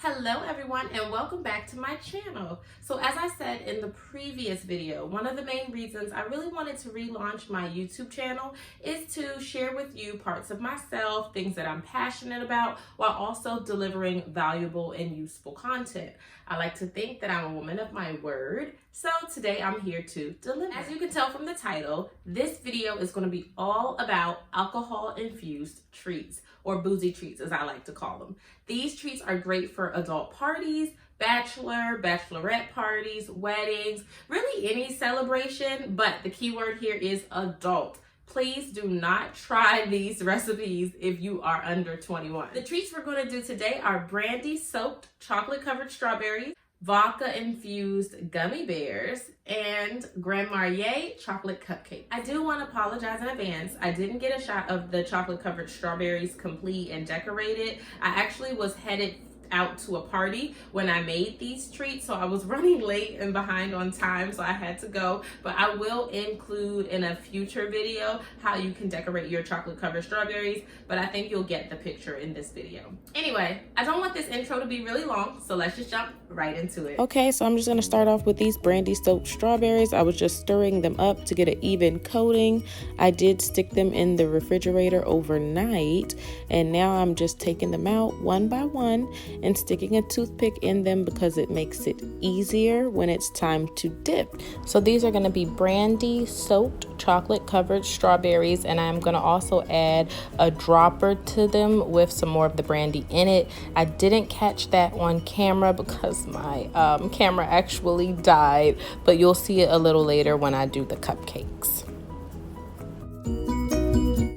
Hello everyone and welcome back to my channel. So as I said in the previous video, one of the main reasons I really wanted to relaunch my YouTube channel is to share with you parts of myself, things that I'm passionate about, while also delivering valuable and useful content. I like to think that I'm a woman of my word, so today I'm here to deliver. As you can tell from the title, this video is going to be all about alcohol-infused treats, or boozy treats as I like to call them. These treats are great for adult parties, bachelorette parties, weddings, really any celebration, but the key word here is adult. Please do not try these recipes if you are under 21. The treats we're going to do today are Brandy soaked chocolate covered strawberries, Vodka infused gummy bears, and Marnier chocolate cupcake. I do want to apologize in advance. I didn't get a shot of the chocolate covered strawberries complete and decorated. I actually was headed out to a party when I made these treats, so I was running late and behind on time, so I had to go. But I will include in a future video how you can decorate your chocolate covered strawberries, but I think you'll get the picture in this video. Anyway, I don't want this intro to be really long, so let's just jump right into it. Okay, so I'm just going to start off with these Brandy soaked strawberries. I was just stirring them up to get an even coating. I did stick them in the refrigerator overnight, and now I'm just taking them out one by one and sticking a toothpick in them because it makes it easier when it's time to dip. So these are going to be Brandy soaked chocolate covered strawberries, and I'm going to also add a dropper to them with some more of the brandy in it. I didn't catch that on camera because my camera actually died, but you'll see it a little later when I do the cupcakes.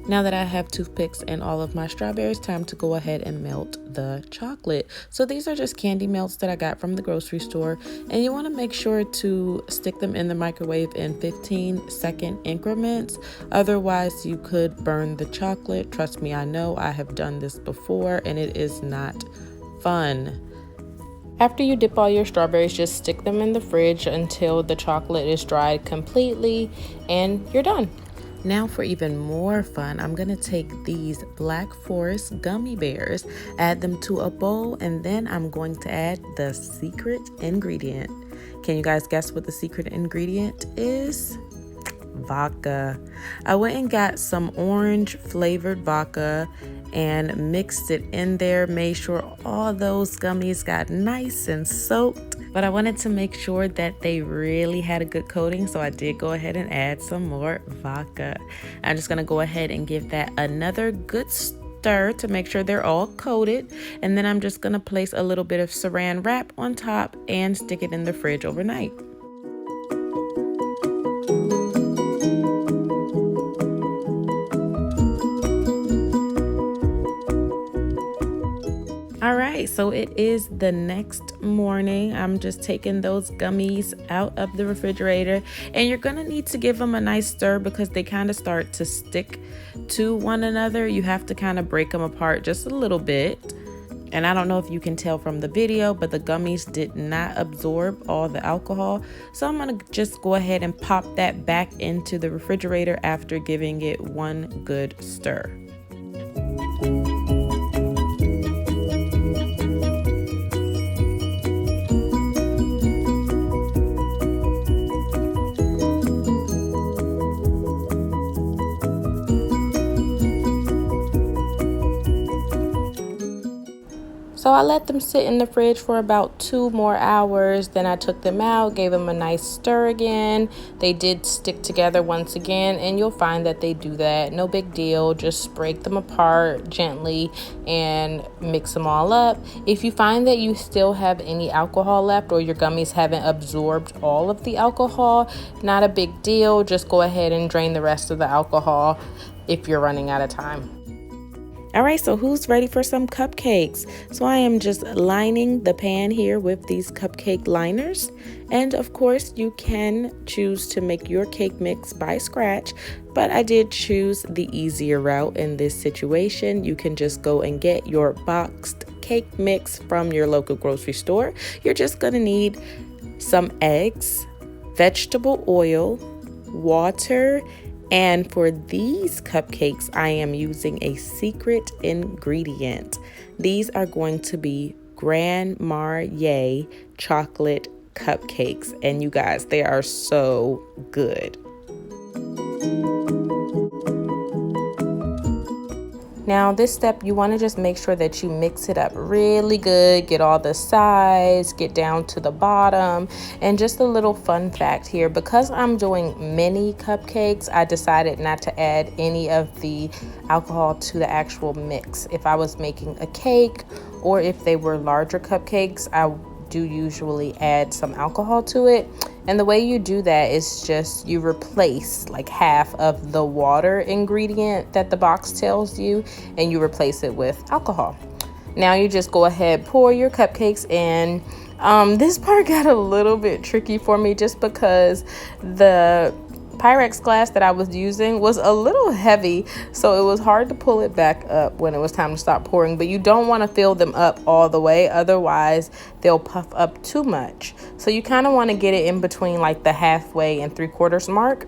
Now that I have toothpicks and all of my strawberries, time to go ahead and melt the chocolate. So these are just candy melts that I got from the grocery store, and you want to make sure to stick them in the microwave in 15-second increments. Otherwise, you could burn the chocolate. Trust me, I know, I have done this before and it is not fun. After you dip all your strawberries, just stick them in the fridge until the chocolate is dried completely and you're done. Now for even more fun, I'm going to take these Black Forest gummy bears, add them to a bowl, and then I'm going to add the secret ingredient. Can you guys guess what the secret ingredient is? Vodka. I went and got some orange flavored vodka and mixed it in there, made sure all those gummies got nice and soaked. But I wanted to make sure that they really had a good coating, so I did go ahead and add some more vodka. I'm just gonna go ahead and give that another good stir to make sure they're all coated, and then I'm just gonna place a little bit of Saran wrap on top and stick it in the fridge overnight. All right, so it is the next morning. I'm just taking those gummies out of the refrigerator, and you're gonna need to give them a nice stir because they kind of start to stick to one another. You have to kind of break them apart just a little bit. And I don't know if you can tell from the video, but the gummies did not absorb all the alcohol. So I'm gonna just go ahead and pop that back into the refrigerator after giving it one good stir. So I let them sit in the fridge for about 2 more hours. Then I took them out, gave them a nice stir again. They did stick together once again, and you'll find that they do that. No big deal. Just break them apart gently and mix them all up. If you find that you still have any alcohol left or your gummies haven't absorbed all of the alcohol, not a big deal. Just go ahead and drain the rest of the alcohol if you're running out of time. All right, so who's ready for some cupcakes? So I am just lining the pan here with these cupcake liners. And of course, you can choose to make your cake mix by scratch, but I did choose the easier route in this situation. You can just go and get your boxed cake mix from your local grocery store. You're just gonna need some eggs, vegetable oil, water, and for these cupcakes, I am using a secret ingredient. These are going to be Grand Marnier chocolate cupcakes. And you guys, they are so good. Now this step, you want to just make sure that you mix it up really good, get all the sides, get down to the bottom. And just a little fun fact here, because I'm doing mini cupcakes, I decided not to add any of the alcohol to the actual mix. If I was making a cake or if they were larger cupcakes, I do usually add some alcohol to it. And the way you do that is just you replace like half of the water ingredient that the box tells you, and you replace it with alcohol. Now you just go ahead, pour your cupcakes in. This part got a little bit tricky for me just because the Pyrex glass that I was using was a little heavy, so it was hard to pull it back up when it was time to stop pouring. But you don't want to fill them up all the way, otherwise they'll puff up too much. So you kind of want to get it in between like the halfway and 3/4 mark.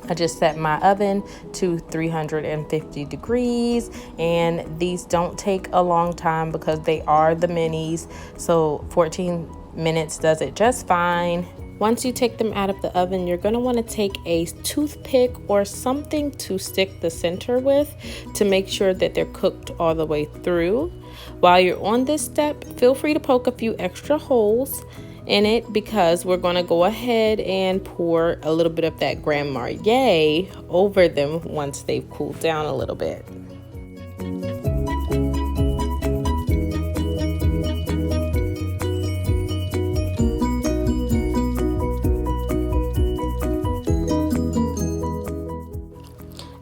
I just set my oven to 350 degrees, and these don't take a long time because they are the minis, so 14 minutes does it just fine. Once you take them out of the oven, you're going to want to take a toothpick or something to stick the center with to make sure that they're cooked all the way through. While you're on this step, feel free to poke a few extra holes in it because we're going to go ahead and pour a little bit of that Grand Marnier over them once they've cooled down a little bit.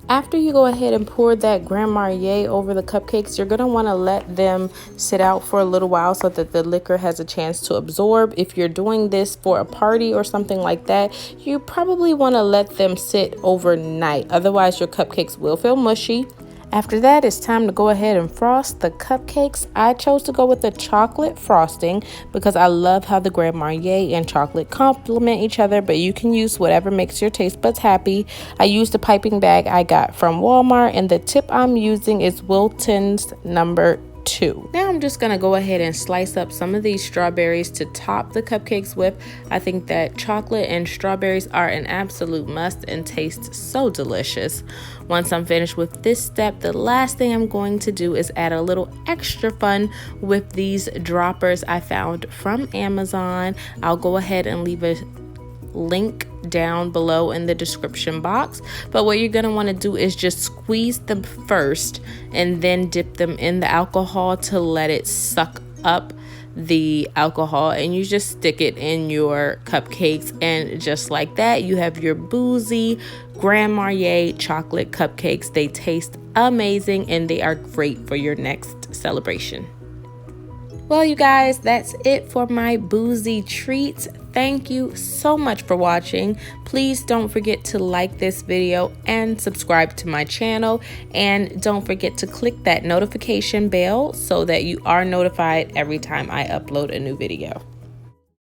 After you go ahead and pour that Grand Marnier over the cupcakes, you're going to want to let them sit out for a little while so that the liquor has a chance to absorb. If you're doing this for a party or something like that, you probably want to let them sit overnight. Otherwise, your cupcakes will feel mushy. After that, it's time to go ahead and frost the cupcakes. I chose to go with the chocolate frosting because I love how the Grand Marnier and chocolate complement each other, but you can use whatever makes your taste buds happy. I used a piping bag I got from Walmart, and the tip I'm using is Wilton's number 2. Now I'm just gonna go ahead and slice up some of these strawberries to top the cupcakes with. I think that chocolate and strawberries are an absolute must and taste so delicious. Once I'm finished with this step, the last thing I'm going to do is add a little extra fun with these droppers I found from Amazon. I'll go ahead and leave a link down below in the description box, but what you're going to want to do is just squeeze them first and then dip them in the alcohol to let it suck up the alcohol, and you just stick it in your cupcakes, and just like that you have your BOOZY Grand Marnier chocolate cupcakes. They taste amazing and they are great for your next celebration. Well, you guys, that's it for my BOOZY treats. Thank you so much for watching. Please don't forget to like this video and subscribe to my channel. And don't forget to click that notification bell so that you are notified every time I upload a new video.